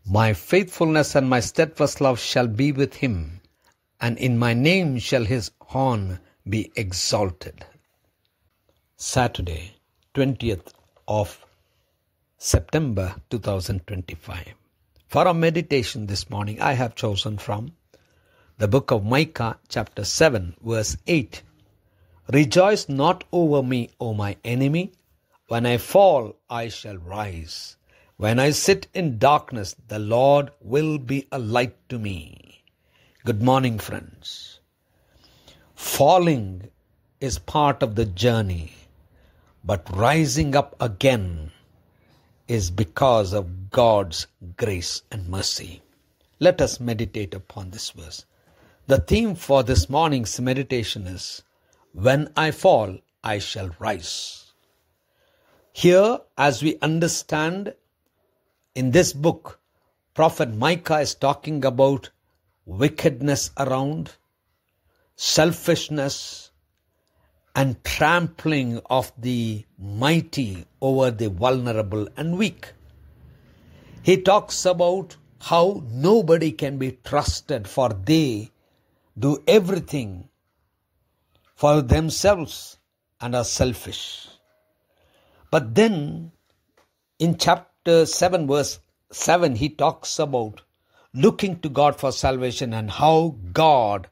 My faithfulness and my steadfast love shall be with him, and in my name shall his horn be exalted. Saturday, 20th of September 2025. For our meditation this morning, I have chosen from the book of Micah, chapter 7, verse 8. Rejoice not over me, O my enemy. When I fall, I shall rise. When I sit in darkness, the Lord will be a light to me. Good morning, friends. Falling is part of the journey, but rising up again is because of God's grace and mercy. Let us meditate upon this verse. The theme for this morning's meditation is, when I fall, I shall rise. Here, as we understand, in this book, Prophet Micah is talking about wickedness around, selfishness, and trampling of the mighty over the vulnerable and weak. He talks about how nobody can be trusted, for they do everything for themselves and are selfish. But then in chapter 7 verse 7, he talks about looking to God for salvation and how God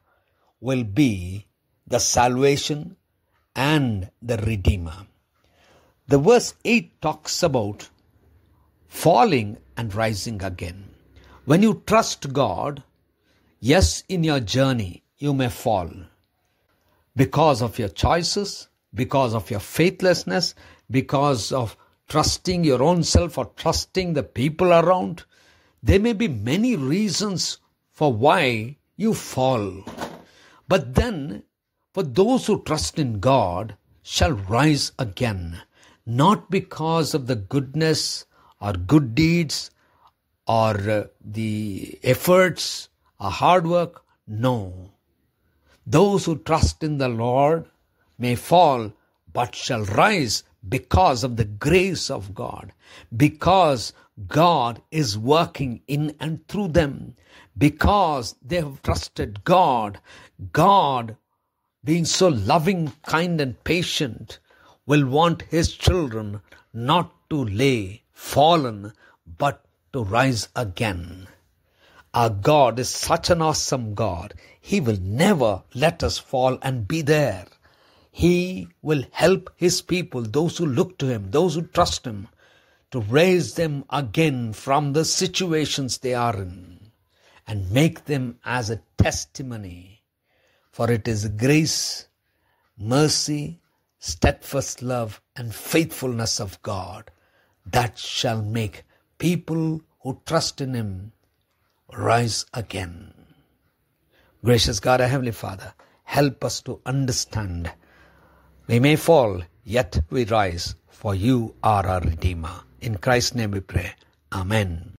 will be the salvation and the Redeemer. The verse 8 talks about falling and rising again. When you trust God, yes, in your journey you may fall because of your choices, because of your faithlessness, because of trusting your own self or trusting the people around. There may be many reasons for why you fall. But then, for those who trust in God shall rise again, not because of the goodness or good deeds or the efforts or hard work. No. Those who trust in the Lord may fall, but shall rise because of the grace of God, because God is working in and through them, because they have trusted God. God, being so loving, kind, and patient, will want his children not to lay fallen, but to rise again. Our God is such an awesome God. He will never let us fall and be there. He will help his people, those who look to him, those who trust him, to raise them again from the situations they are in and make them as a testimony. For it is grace, mercy, steadfast love, and faithfulness of God that shall make people who trust in him rise again. Gracious God, our Heavenly Father, help us to understand. We may fall, yet we rise, for you are our Redeemer. In Christ's name we pray. Amen.